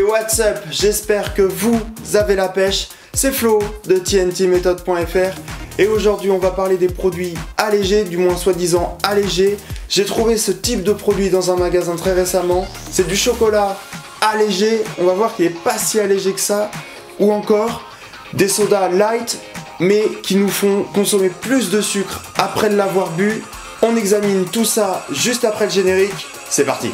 what's up? J'espère que vous avez la pêche. C'est Flo de TNTmethod.fr et aujourd'hui on va parler des produits allégés, du moins soi-disant allégés. J'ai trouvé ce type de produit dans un magasin très récemment. C'est du chocolat allégé, on va voir qu'il n'est pas si allégé que ça. Ou encore des sodas light mais qui nous font consommer plus de sucre après l'avoir bu. On examine tout ça juste après le générique. C'est parti!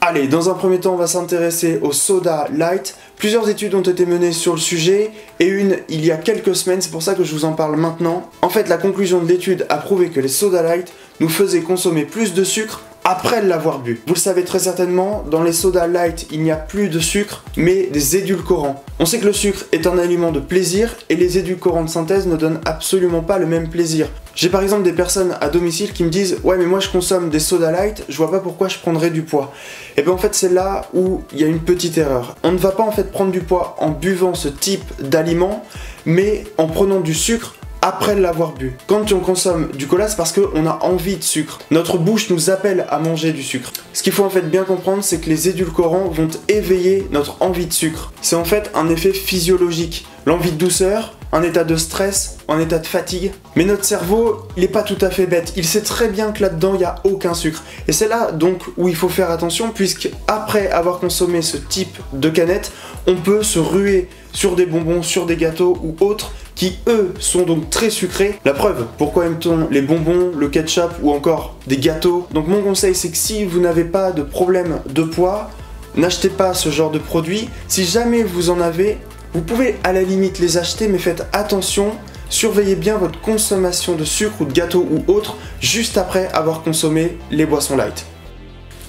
Allez, dans un premier temps, on va s'intéresser au soda light. Plusieurs études ont été menées sur le sujet et une il y a quelques semaines, c'est pour ça que je vous en parle maintenant. En fait, la conclusion de l'étude a prouvé que les soda light nous faisaient consommer plus de sucre après l'avoir bu. Vous le savez très certainement, dans les sodas light, il n'y a plus de sucre, mais des édulcorants. On sait que le sucre est un aliment de plaisir et les édulcorants de synthèse ne donnent absolument pas le même plaisir. J'ai par exemple des personnes à domicile qui me disent « Ouais mais moi je consomme des sodas light, je vois pas pourquoi je prendrais du poids ». Et bien en fait c'est là où il y a une petite erreur. On ne va pas en fait prendre du poids en buvant ce type d'aliment, mais en prenant du sucre après l'avoir bu. Quand on consomme du cola, c'est parce qu'on a envie de sucre. Notre bouche nous appelle à manger du sucre. Ce qu'il faut en fait bien comprendre, c'est que les édulcorants vont éveiller notre envie de sucre. C'est en fait un effet physiologique. L'envie de douceur, un état de stress, un état de fatigue. Mais notre cerveau, il n'est pas tout à fait bête. Il sait très bien que là-dedans, il n'y a aucun sucre. Et c'est là donc où il faut faire attention, puisque après avoir consommé ce type de canette, on peut se ruer sur des bonbons, sur des gâteaux ou autres, qui eux sont donc très sucrés. La preuve, pourquoi aime-t-on les bonbons, le ketchup ou encore des gâteaux? Donc mon conseil, c'est que si vous n'avez pas de problème de poids, n'achetez pas ce genre de produits. Si jamais vous en avez, vous pouvez à la limite les acheter, mais faites attention, surveillez bien votre consommation de sucre ou de gâteau ou autre juste après avoir consommé les boissons light.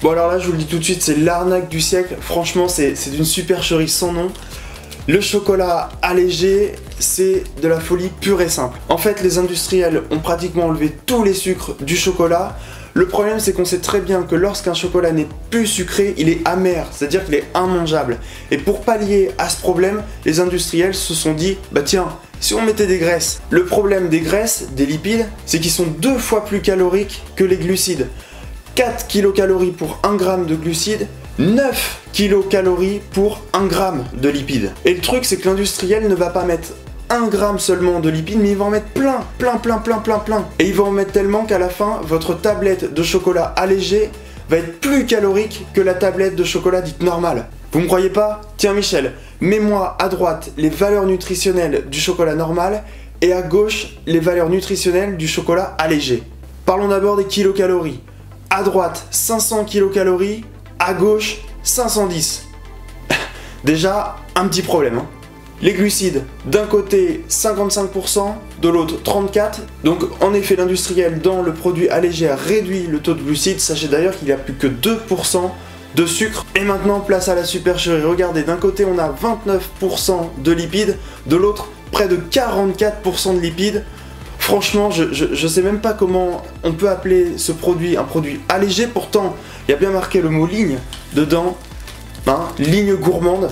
Bon alors là, je vous le dis tout de suite, c'est l'arnaque du siècle. Franchement, c'est d'une supercherie sans nom. Le chocolat allégé, c'est de la folie pure et simple. En fait, les industriels ont pratiquement enlevé tous les sucres du chocolat. Le problème, c'est qu'on sait très bien que lorsqu'un chocolat n'est plus sucré, il est amer, c'est-à-dire qu'il est immangeable. Et pour pallier à ce problème, les industriels se sont dit, bah tiens, si on mettait des graisses. Le problème des graisses, des lipides, c'est qu'ils sont 2 fois plus caloriques que les glucides. 4 kilocalories pour 1 gramme de glucides, 9 kilocalories pour 1 gramme de lipides. Et le truc, c'est que l'industriel ne va pas mettre 1 gramme seulement de lipides, mais il va en mettre plein. Et il va en mettre tellement qu'à la fin, votre tablette de chocolat allégé va être plus calorique que la tablette de chocolat dite normale. Vous me croyez pas? Tiens Michel, mets-moi à droite les valeurs nutritionnelles du chocolat normal et à gauche les valeurs nutritionnelles du chocolat allégé. Parlons d'abord des kilocalories. À droite, 500 kilocalories, à gauche, 510. Déjà, un petit problème, hein. Les glucides, d'un côté 55%, de l'autre 34%. Donc en effet, l'industriel dans le produit allégé a réduit le taux de glucides. Sachez d'ailleurs qu'il n'y a plus que 2% de sucre. Et maintenant, place à la supercherie. Regardez, d'un côté on a 29% de lipides, de l'autre près de 44% de lipides. Franchement, je sais même pas comment on peut appeler ce produit un produit allégé. Pourtant, il y a bien marqué le mot ligne dedans, hein, ligne gourmande.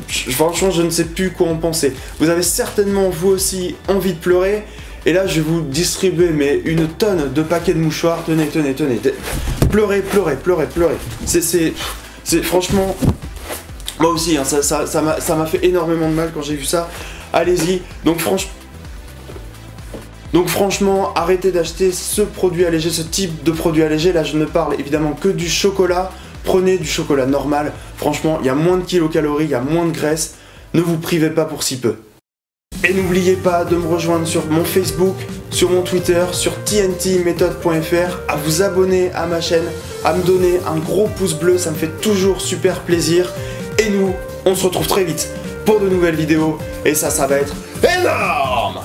Franchement, je ne sais plus quoi en penser. Vous avez certainement, vous aussi, envie de pleurer. Et là, je vais vous distribuer mais une tonne de paquets de mouchoirs. Tenez. Pleurez. C'est franchement... Moi aussi, hein, ça m'a fait énormément de mal quand j'ai vu ça. Allez-y. Donc franchement, arrêtez d'acheter ce produit allégé, ce type de produit allégé. Là, je ne parle évidemment que du chocolat. Prenez du chocolat normal. Franchement, il y a moins de kilocalories, il y a moins de graisse. Ne vous privez pas pour si peu. Et n'oubliez pas de me rejoindre sur mon Facebook, sur mon Twitter, sur tntmethod.fr, à vous abonner à ma chaîne, à me donner un gros pouce bleu, ça me fait toujours super plaisir. Et nous, on se retrouve très vite pour de nouvelles vidéos. Et ça va être énorme!